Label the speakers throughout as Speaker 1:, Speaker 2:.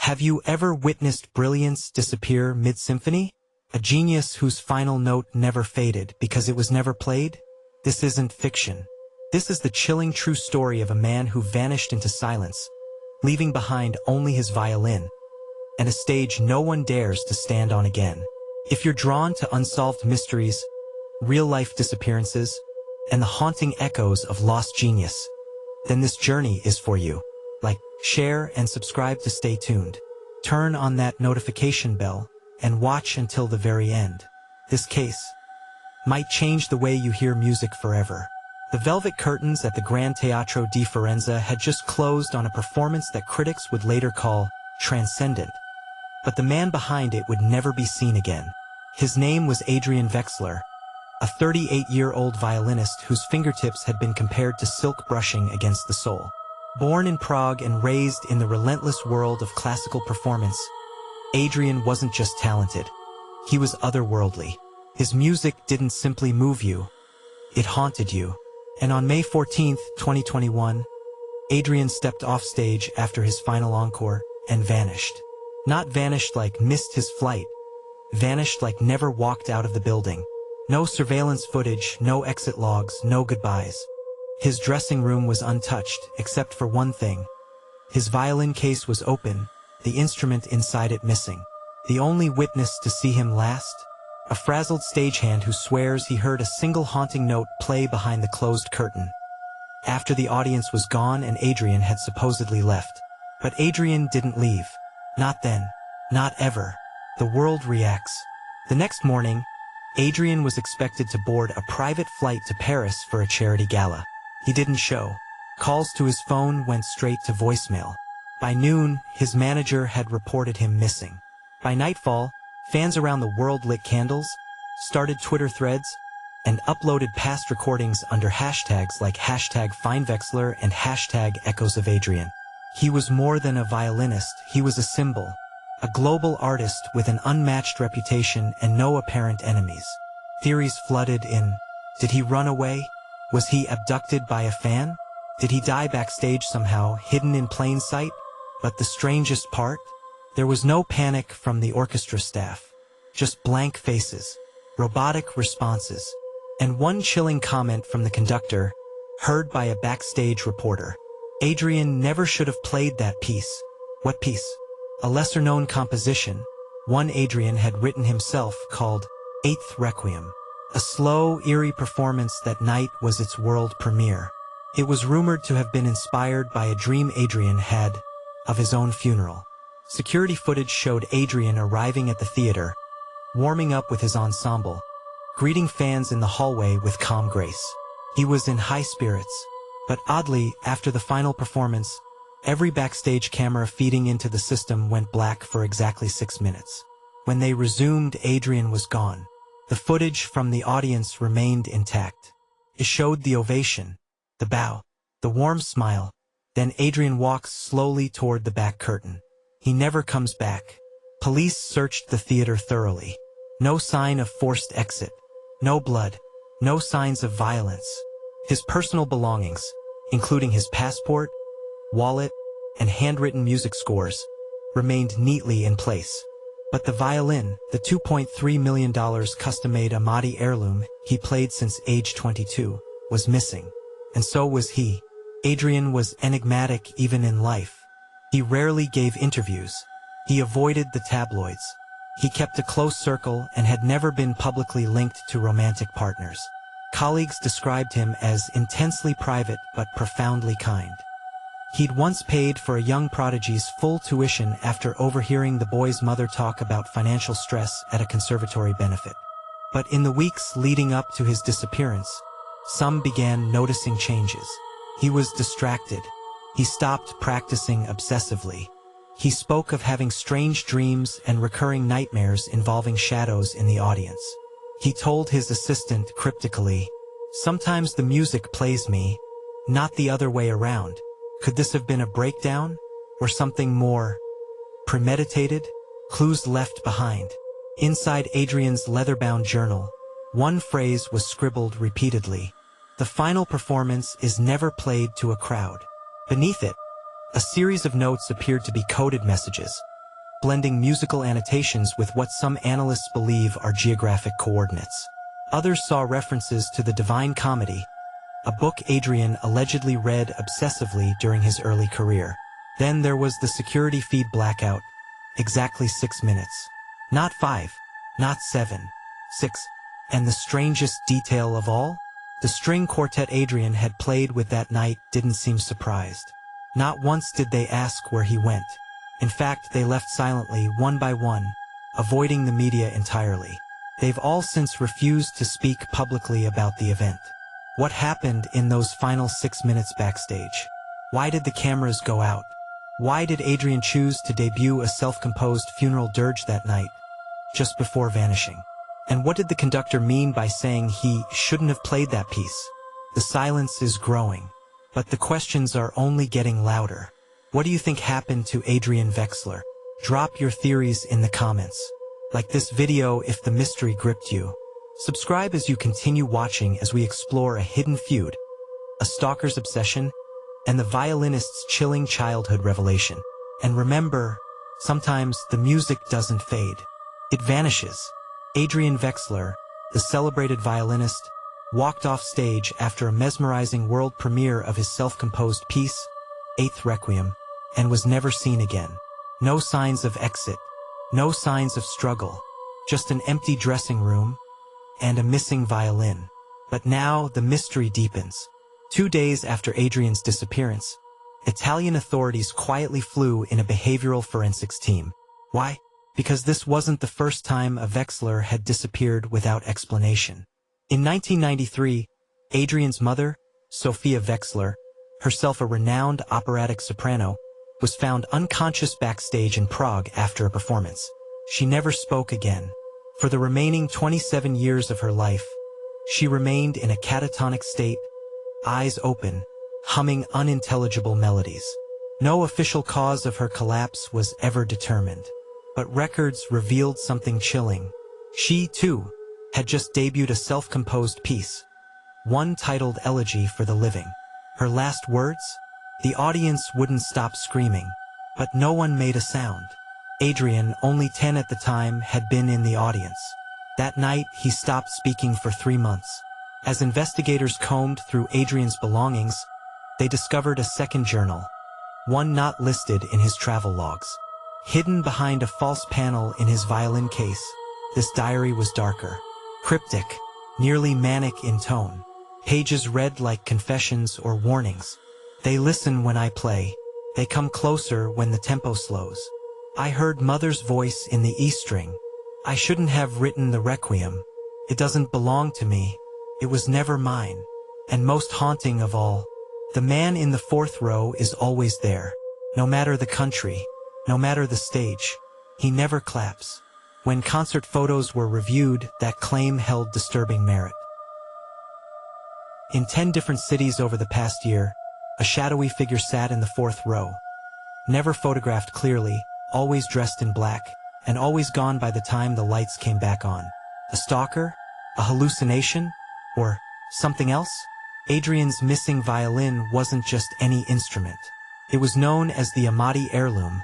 Speaker 1: Have you ever witnessed brilliance disappear mid-symphony? A genius whose final note never faded because it was never played? This isn't fiction. This is the chilling true story of a man who vanished into silence, leaving behind only his violin, and a stage no one dares to stand on again. If you're drawn to unsolved mysteries, real-life disappearances, and the haunting echoes of lost genius, then this journey is for you. Like, share, and subscribe to stay tuned. Turn on that notification bell and watch until the very end. This case might change the way you hear music forever. The velvet curtains at the Gran Teatro di Firenze had just closed on a performance that critics would later call transcendent. But the man behind it would never be seen again. His name was Adrian Wexler, a 38-year-old violinist whose fingertips had been compared to silk brushing against the soul. Born in Prague and raised in the relentless world of classical performance, Adrian wasn't just talented, he was otherworldly. His music didn't simply move you, it haunted you. And on May 14, 2021, Adrian stepped off stage after his final encore and vanished. Not vanished like missed his flight, vanished like never walked out of the building. No surveillance footage, no exit logs, no goodbyes. His dressing room was untouched, except for one thing. His violin case was open, the instrument inside it missing. The only witness to see him last? A frazzled stagehand who swears he heard a single haunting note play behind the closed curtain, after the audience was gone and Adrian had supposedly left. But Adrian didn't leave. Not then. Not ever. The world reacts. The next morning, Adrian was expected to board a private flight to Paris for a charity gala. He didn't show. Calls to his phone went straight to voicemail. By noon, his manager had reported him missing. By nightfall, fans around the world lit candles, started Twitter threads, and uploaded past recordings under hashtags like #FindWexler and #EchoesOfAdrian. He was more than a violinist, he was a symbol, a global artist with an unmatched reputation and no apparent enemies. Theories flooded in. Did he run away? Was he abducted by a fan? Did he die backstage somehow, hidden in plain sight? But the strangest part? There was no panic from the orchestra staff. Just blank faces, robotic responses, and one chilling comment from the conductor, heard by a backstage reporter. Adrian never should have played that piece. What piece? A lesser-known composition, one Adrian had written himself, called Eighth Requiem. A slow, eerie performance that night was its world premiere. It was rumored to have been inspired by a dream Adrian had of his own funeral. Security footage showed Adrian arriving at the theater, warming up with his ensemble, greeting fans in the hallway with calm grace. He was in high spirits. But oddly, after the final performance, every backstage camera feeding into the system went black for exactly 6 minutes. When they resumed, Adrian was gone. The footage from the audience remained intact. It showed the ovation, the bow, the warm smile. Then Adrian walks slowly toward the back curtain. He never comes back. Police searched the theater thoroughly. No sign of forced exit. No blood. No signs of violence. His personal belongings, including his passport, wallet, and handwritten music scores, remained neatly in place. But the violin, the $2.3 million custom-made Amati heirloom he played since age 22, was missing. And so was he. Adrian was enigmatic even in life. He rarely gave interviews. He avoided the tabloids. He kept a close circle and had never been publicly linked to romantic partners. Colleagues described him as intensely private but profoundly kind. He'd once paid for a young prodigy's full tuition after overhearing the boy's mother talk about financial stress at a conservatory benefit. But in the weeks leading up to his disappearance, some began noticing changes. He was distracted. He stopped practicing obsessively. He spoke of having strange dreams and recurring nightmares involving shadows in the audience. He told his assistant cryptically, "Sometimes the music plays me, not the other way around." Could this have been a breakdown? Or something more premeditated? Clues left behind. Inside Adrian's leather-bound journal, one phrase was scribbled repeatedly. The final performance is never played to a crowd. Beneath it, a series of notes appeared to be coded messages. blending musical annotations with what some analysts believe are geographic coordinates. Others saw references to the Divine Comedy, a book Adrian allegedly read obsessively during his early career. Then there was the security feed blackout, exactly 6 minutes. Not 5, not 7, 6. And the strangest detail of all? The string quartet Adrian had played with that night didn't seem surprised. Not once did they ask where he went. In fact, they left silently, one by one, avoiding the media entirely. They've all since refused to speak publicly about the event. What happened in those final 6 minutes backstage? Why did the cameras go out? Why did Adrian choose to debut a self-composed funeral dirge that night, just before vanishing? And what did the conductor mean by saying he shouldn't have played that piece? The silence is growing, but the questions are only getting louder. What do you think happened to Adrian Vexler? Drop your theories in the comments. Like this video if the mystery gripped you. Subscribe as you continue watching as we explore a hidden feud, a stalker's obsession, and the violinist's chilling childhood revelation. And remember, sometimes the music doesn't fade. It vanishes. Adrian Vexler, the celebrated violinist, walked off stage after a mesmerizing world premiere of his self-composed piece, Eighth Requiem, and was never seen again. No signs of exit, no signs of struggle, just an empty dressing room and a missing violin. But now the mystery deepens. 2 days after Adrian's disappearance, Italian authorities quietly flew in a behavioral forensics team. Why? Because this wasn't the first time a Vexler had disappeared without explanation. In 1993, Adrian's mother, Sophia Vexler, herself a renowned operatic soprano, was found unconscious backstage in Prague after a performance. She never spoke again. For the remaining 27 years of her life, she remained in a catatonic state, eyes open, humming unintelligible melodies. No official cause of her collapse was ever determined. But records revealed something chilling. She, too, had just debuted a self-composed piece, one titled Elegy for the Living. Her last words? The audience wouldn't stop screaming, but no one made a sound. Adrian, only 10 at the time, had been in the audience. That night, he stopped speaking for 3 months. As investigators combed through Adrian's belongings, they discovered a second journal, one not listed in his travel logs. Hidden behind a false panel in his violin case, this diary was darker, cryptic, nearly manic in tone. Pages read like confessions or warnings. They listen when I play. They come closer when the tempo slows. I heard Mother's voice in the E string. I shouldn't have written the Requiem. It doesn't belong to me. It was never mine. And most haunting of all, the man in the 4th row is always there. No matter the country, no matter the stage, he never claps. When concert photos were reviewed, that claim held disturbing merit. In 10 different cities over the past year, a shadowy figure sat in the 4th row. Never photographed clearly, always dressed in black, and always gone by the time the lights came back on. A stalker? A hallucination? Or something else? Adrian's missing violin wasn't just any instrument. It was known as the Amati heirloom,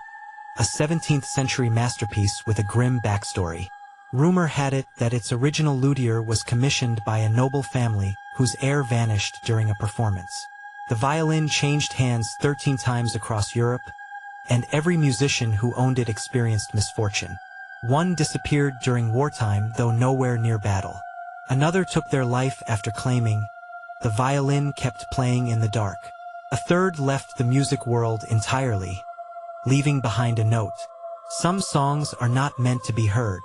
Speaker 1: a 17th century masterpiece with a grim backstory. Rumor had it that its original luthier was commissioned by a noble family whose heir vanished during a performance. The violin changed hands 13 times across Europe, and every musician who owned it experienced misfortune. One disappeared during wartime, though nowhere near battle. Another took their life after claiming the violin kept playing in the dark. A third left the music world entirely, leaving behind a note. Some songs are not meant to be heard.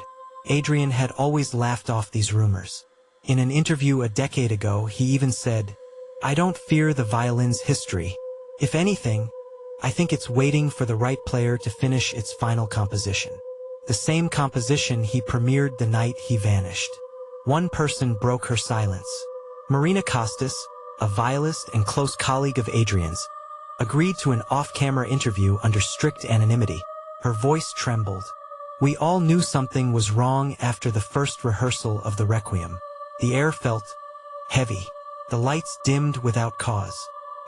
Speaker 1: Adrian had always laughed off these rumors. In an interview a decade ago, he even said, "I don't fear the violin's history. If anything, I think it's waiting for the right player to finish its final composition." The same composition he premiered the night he vanished. One person broke her silence. Marina Costas, a violist and close colleague of Adrian's, agreed to an off-camera interview under strict anonymity. Her voice trembled. "We all knew something was wrong after the first rehearsal of the Requiem. The air felt heavy. The lights dimmed without cause.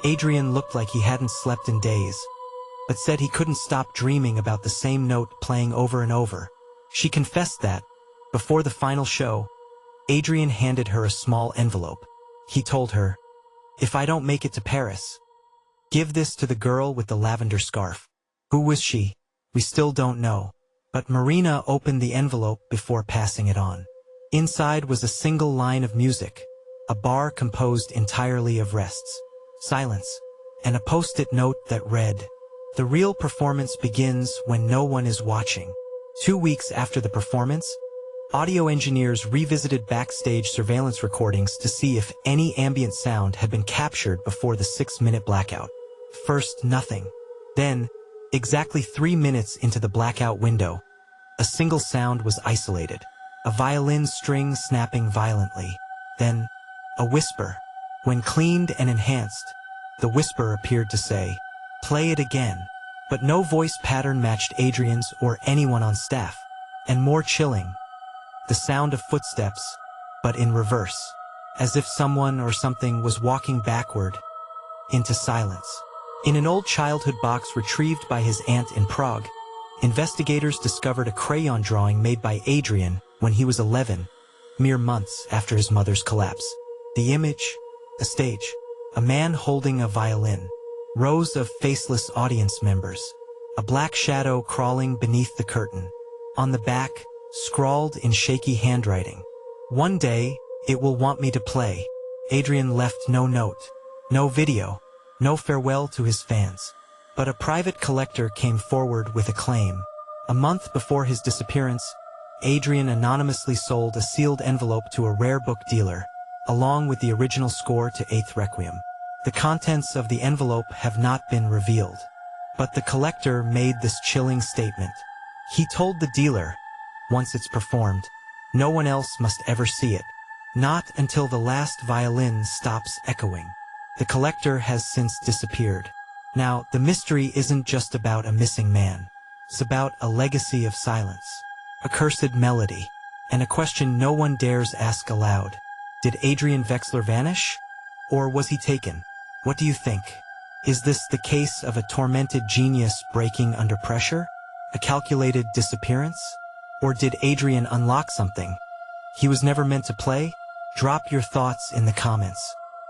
Speaker 1: Adrian looked like he hadn't slept in days. but said he couldn't stop dreaming about the same note playing over and over. She confessed that, before the final show, Adrian handed her a small envelope. He told her, "If I don't make it to Paris, give this to the girl with the lavender scarf." Who was she? We still don't know. But Marina opened the envelope before passing it on. Inside was a single line of music, a bar composed entirely of rests, silence, and a post-it note that read, "The real performance begins when no one is watching." 2 weeks after the performance, audio engineers revisited backstage surveillance recordings to see if any ambient sound had been captured before the 6-minute blackout. First, nothing. Then, exactly 3 minutes into the blackout window, a single sound was isolated, a violin string snapping violently. Then, a whisper. When cleaned and enhanced, the whisper appeared to say, "Play it again." But no voice pattern matched Adrian's or anyone on staff. And more chilling, the sound of footsteps, but in reverse, as if someone or something was walking backward into silence. In an old childhood box retrieved by his aunt in Prague, investigators discovered a crayon drawing made by Adrian when he was 11, mere months after his mother's collapse. The image, a stage, a man holding a violin, rows of faceless audience members, a black shadow crawling beneath the curtain. On the back, scrawled in shaky handwriting, "One day, it will want me to play." Adrian left no note, no video, no farewell to his fans. But a private collector came forward with a claim. A month before his disappearance, Adrian anonymously sold a sealed envelope to a rare book dealer, along with the original score to Eighth Requiem. The contents of the envelope have not been revealed. But the collector made this chilling statement. He told the dealer, once it's performed, no one else must ever see it. Not until the last violin stops echoing. The collector has since disappeared. Now, the mystery isn't just about a missing man. It's about a legacy of silence, a cursed melody, and a question no one dares ask aloud. Did Adrian Vexler vanish? Or was he taken? What do you think? Is this the case of a tormented genius breaking under pressure? A calculated disappearance? Or did Adrian unlock something he was never meant to play? Drop your thoughts in the comments.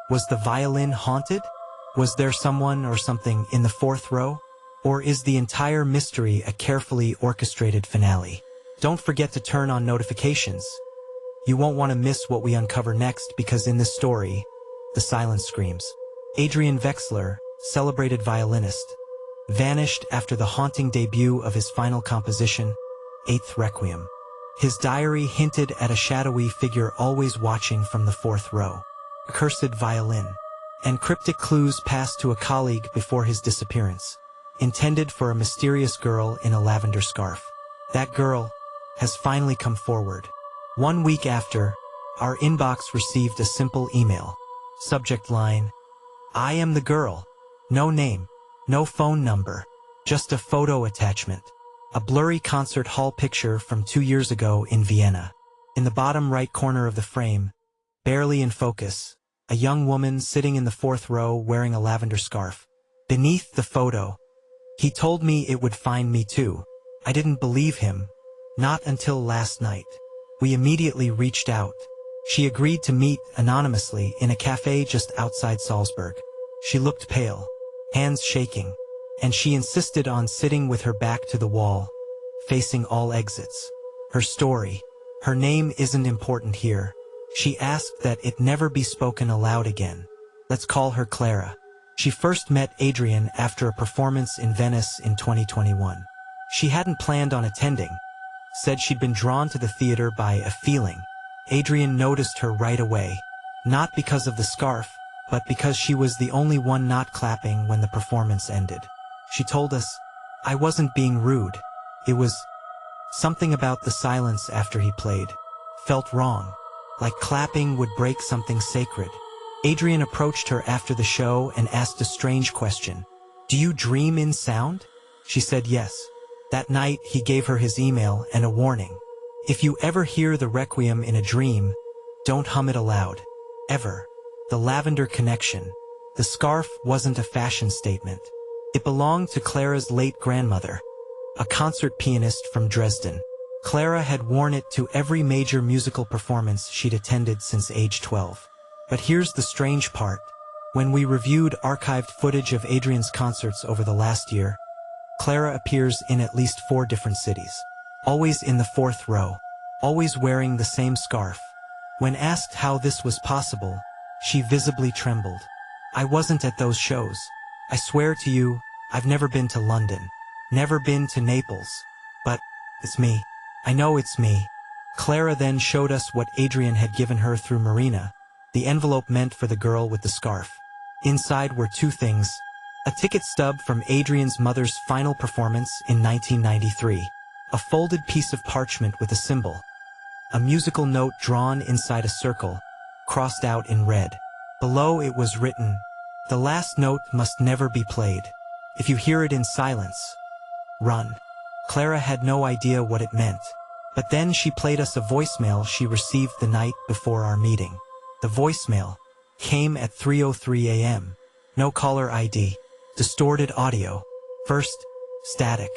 Speaker 1: Was the violin haunted? Was there someone or something in the fourth row? Or is the entire mystery a carefully orchestrated finale? Don't forget to turn on notifications. You won't want to miss what we uncover next, because in this story, the silence screams. Adrian Vexler, celebrated violinist, vanished after the haunting debut of his final composition, Eighth Requiem. His diary hinted at a shadowy figure always watching from the fourth row, a cursed violin, and cryptic clues passed to a colleague before his disappearance, intended for a mysterious girl in a lavender scarf. That girl has finally come forward. 1 week after, our inbox received a simple email. Subject line, "I am the girl." No name, no phone number, just a photo attachment. A blurry concert hall picture from 2 years ago in Vienna. In the bottom right corner of the frame, barely in focus, a young woman sitting in the fourth row wearing a lavender scarf. Beneath the photo, "He told me it would find me too. I didn't believe him. Not until last night. We immediately reached out. She agreed to meet anonymously in a cafe just outside Salzburg. She looked pale, hands shaking, and she insisted on sitting with her back to the wall, facing all exits. Her story, her name isn't important here. She asked that it never be spoken aloud again. Let's call her Clara. She first met Adrian after a performance in Venice in 2021. She hadn't planned on attending, said she'd been drawn to the theater by a feeling. Adrian noticed her right away, not because of the scarf, but because she was the only one not clapping when the performance ended. She told us, "I wasn't being rude. It was something about the silence after he played. Felt wrong, like clapping would break something sacred." Adrian approached her after the show and asked a strange question. "Do you dream in sound?" She said yes. That night, he gave her his email and a warning. "If you ever hear the Requiem in a dream, don't hum it aloud. Ever." The lavender connection. The scarf wasn't a fashion statement. It belonged to Clara's late grandmother, a concert pianist from Dresden. Clara had worn it to every major musical performance she'd attended since age 12. But here's the strange part. When we reviewed archived footage of Adrian's concerts over the last year, Clara appears in at least 4 different cities. Always in the 4th row. Always wearing the same scarf. When asked how this was possible, she visibly trembled. "I wasn't at those shows. I swear to you, I've never been to London. Never been to Naples. But it's me. I know it's me." Clara then showed us what Adrian had given her through Marina, the envelope meant for the girl with the scarf. Inside were 2 things. A ticket stub from Adrian's mother's final performance in 1993. A folded piece of parchment with a symbol. A musical note drawn inside a circle, crossed out in red. Below it was written, "The last note must never be played. If you hear it in silence, run." Clara had no idea what it meant. But then she played us a voicemail she received the night before our meeting. The voicemail came at 3:03 a.m. No caller ID. Distorted audio. First, static.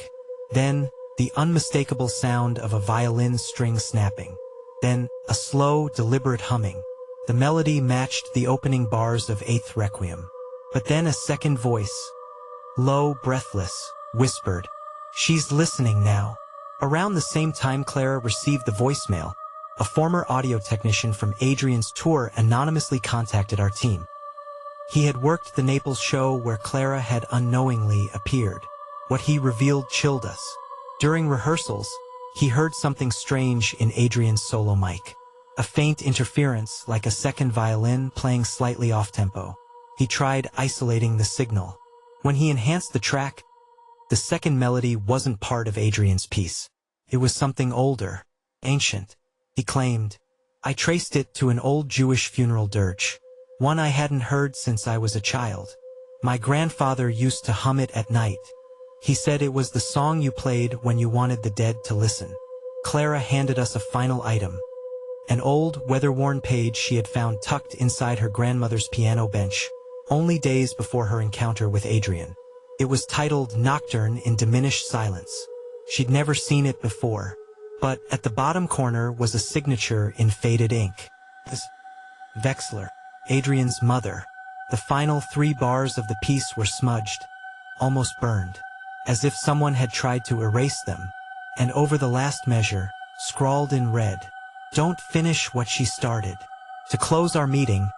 Speaker 1: Then, the unmistakable sound of a violin string snapping. Then, a slow, deliberate humming. The melody matched the opening bars of 8th Requiem. But then a second voice, low, breathless, whispered, "She's listening now." Around the same time Clara received the voicemail, a former audio technician from Adrian's tour anonymously contacted our team. He had worked the Naples show where Clara had unknowingly appeared. What he revealed chilled us. During rehearsals, he heard something strange in Adrian's solo mic. A faint interference, like a second violin playing slightly off-tempo. He tried isolating the signal. When he enhanced the track, the second melody wasn't part of Adrian's piece. It was something older, ancient. He claimed, "I traced it to an old Jewish funeral dirge. One I hadn't heard since I was a child. My grandfather used to hum it at night. He said it was the song you played when you wanted the dead to listen." Clara handed us a final item. An old, weather-worn page she had found tucked inside her grandmother's piano bench, only days before her encounter with Adrian. It was titled Nocturne in Diminished Silence. She'd never seen it before, but at the bottom corner was a signature in faded ink. Wexler, Adrian's mother. The final 3 bars of the piece were smudged, almost burned, as if someone had tried to erase them, and over the last measure, scrawled in red, "Don't finish what she started." To close our meeting,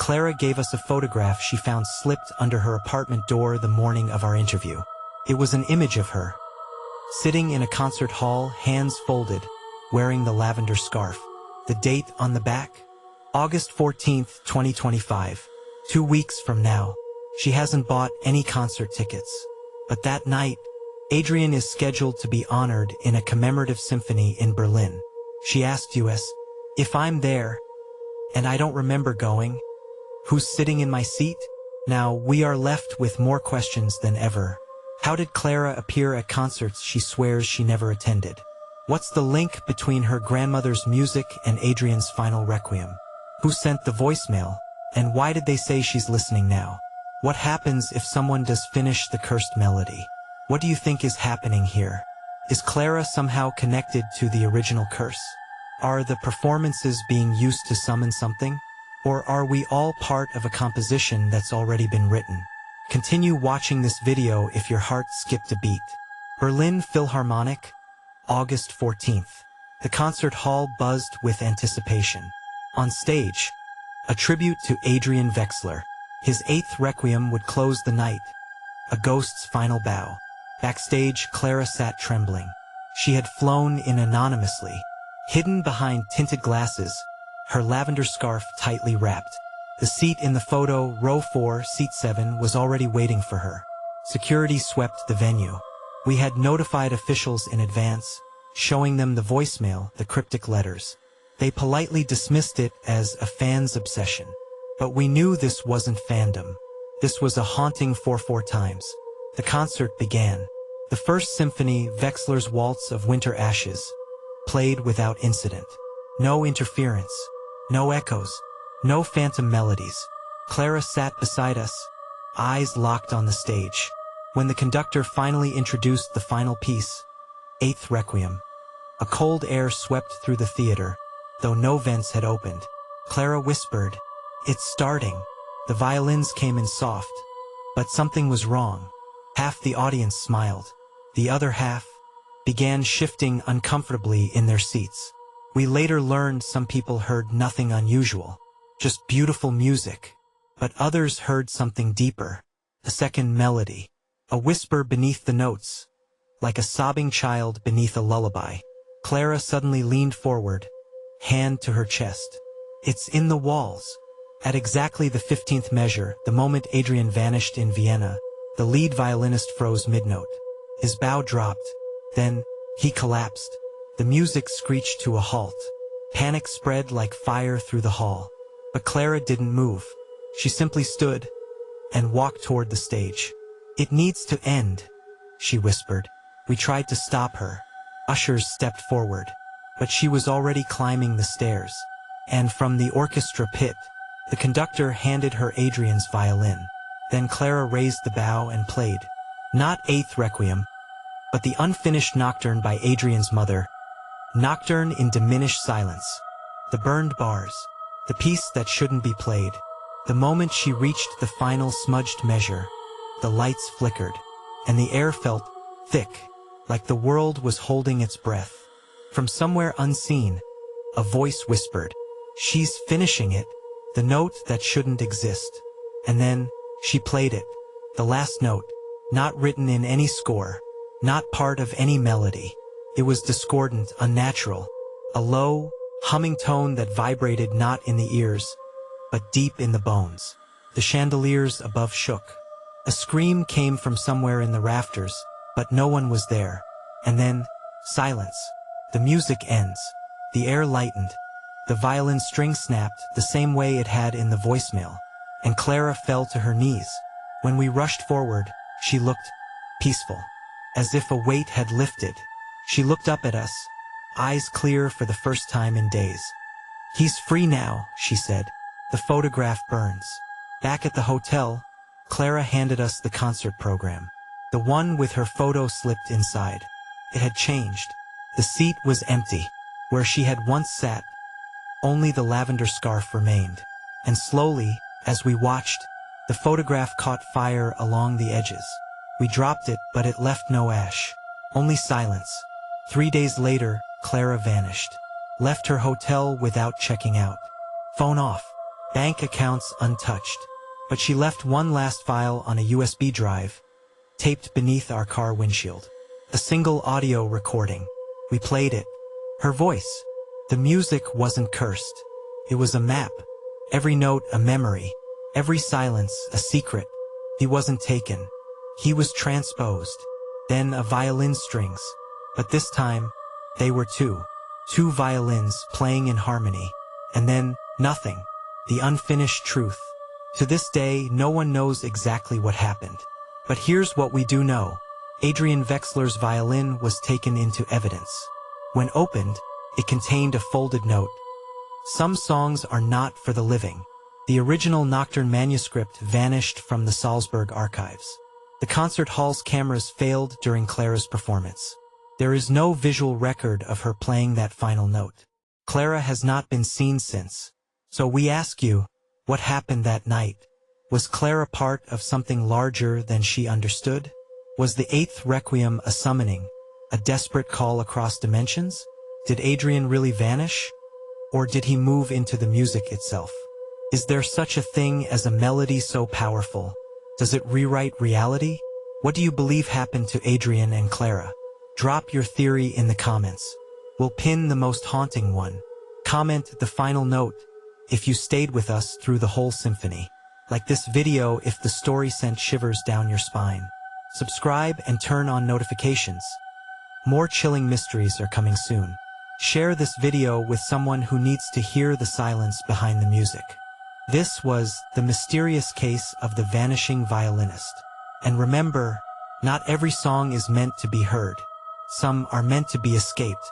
Speaker 1: Clara gave us a photograph she found slipped under her apartment door the morning of our interview. It was an image of her, sitting in a concert hall, hands folded, wearing the lavender scarf. The date on the back? August 14th, 2025. 2 weeks from now. She hasn't bought any concert tickets. But that night, Adrian is scheduled to be honored in a commemorative symphony in Berlin. She asked us, "If I'm there, and I don't remember going, who's sitting in my seat?" Now, we are left with more questions than ever. How did Clara appear at concerts she swears she never attended? What's the link between her grandmother's music and Adrian's final requiem? Who sent the voicemail? And why did they say she's listening now? What happens if someone does finish the cursed melody? What do you think is happening here? Is Clara somehow connected to the original curse? Are the performances being used to summon something? Or are we all part of a composition that's already been written? Continue watching this video if your heart skipped a beat. Berlin Philharmonic, August 14th. The concert hall buzzed with anticipation. On stage, a tribute to Adrian Wexler. His 8th requiem would close the night, a ghost's final bow. Backstage, Clara sat trembling. She had flown in anonymously, hidden behind tinted glasses, her lavender scarf tightly wrapped. The seat in the photo, row 4, seat 7, was already waiting for her. Security swept the venue. We had notified officials in advance, showing them the voicemail, the cryptic letters. They politely dismissed it as a fan's obsession. But we knew this wasn't fandom. This was a haunting 4/4 times. The concert began. The first symphony, Wexler's Waltz of Winter Ashes, played without incident. No interference, no echoes, no phantom melodies. Clara sat beside us, eyes locked on the stage. When the conductor finally introduced the final piece, Eighth Requiem, a cold air swept through the theater, though no vents had opened. Clara whispered, "It's starting." The violins came in soft, but something was wrong. Half the audience smiled. The other half began shifting uncomfortably in their seats. We later learned some people heard nothing unusual, just beautiful music, but others heard something deeper, a second melody, a whisper beneath the notes, like a sobbing child beneath a lullaby. Clara suddenly leaned forward, hand to her chest. "It's in the walls." At exactly the 15th measure, the moment Adrian vanished in Vienna, the lead violinist froze mid-note. His bow dropped. Then, he collapsed. The music screeched to a halt. Panic spread like fire through the hall. But Clara didn't move. She simply stood and walked toward the stage. "It needs to end," she whispered. We tried to stop her. Ushers stepped forward, but she was already climbing the stairs. And from the orchestra pit, the conductor handed her Adrian's violin. Then Clara raised the bow and played, not Eighth Requiem, but the unfinished nocturne by Adrian's mother, Nocturne in Diminished Silence. The burned bars, the piece that shouldn't be played. The moment she reached the final smudged measure, the lights flickered, and the air felt thick, like the world was holding its breath. From somewhere unseen, a voice whispered, "She's finishing it," the note that shouldn't exist. And then, she played it, the last note, not written in any score, not part of any melody. It was discordant, unnatural, a low, humming tone that vibrated not in the ears, but deep in the bones. The chandeliers above shook. A scream came from somewhere in the rafters, but no one was there. And then, silence. The music ends. The air lightened. The violin string snapped the same way it had in the voicemail, and Clara fell to her knees. When we rushed forward, she looked peaceful, as if a weight had lifted. She looked up at us, eyes clear for the first time in days. "He's free now," she said. "The photograph burns." Back at the hotel, Clara handed us the concert program. The one with her photo slipped inside. It had changed. The seat was empty. Where she had once sat, only the lavender scarf remained. And slowly, as we watched, the photograph caught fire along the edges. We dropped it, but it left no ash. Only silence. 3 days later, Clara vanished. Left her hotel without checking out. Phone off. Bank accounts untouched. But she left one last file on a USB drive, taped beneath our car windshield. A single audio recording. We played it. Her voice. The music wasn't cursed. It was a map. Every note a memory. Every silence a secret. He wasn't taken. He was transposed. Then a violin strings. But this time, they were two. Two violins playing in harmony. And then, nothing. The unfinished truth. To this day, no one knows exactly what happened. But here's what we do know. Adrian Wexler's violin was taken into evidence. When opened, it contained a folded note. Some songs are not for the living. The original Nocturne manuscript vanished from the Salzburg archives. The concert hall's cameras failed during Clara's performance. There is no visual record of her playing that final note. Clara has not been seen since. So we ask you, what happened that night? Was Clara part of something larger than she understood? Was the Eighth Requiem a summoning, a desperate call across dimensions? Did Adrian really vanish? Or did he move into the music itself? Is there such a thing as a melody so powerful? Does it rewrite reality? What do you believe happened to Adrian and Clara? Drop your theory in the comments. We'll pin the most haunting one. Comment the final note if you stayed with us through the whole symphony. Like this video if the story sent shivers down your spine. Subscribe and turn on notifications. More chilling mysteries are coming soon. Share this video with someone who needs to hear the silence behind the music. This was the mysterious case of the Vanishing Violinist. And remember, not every song is meant to be heard. Some are meant to be escaped.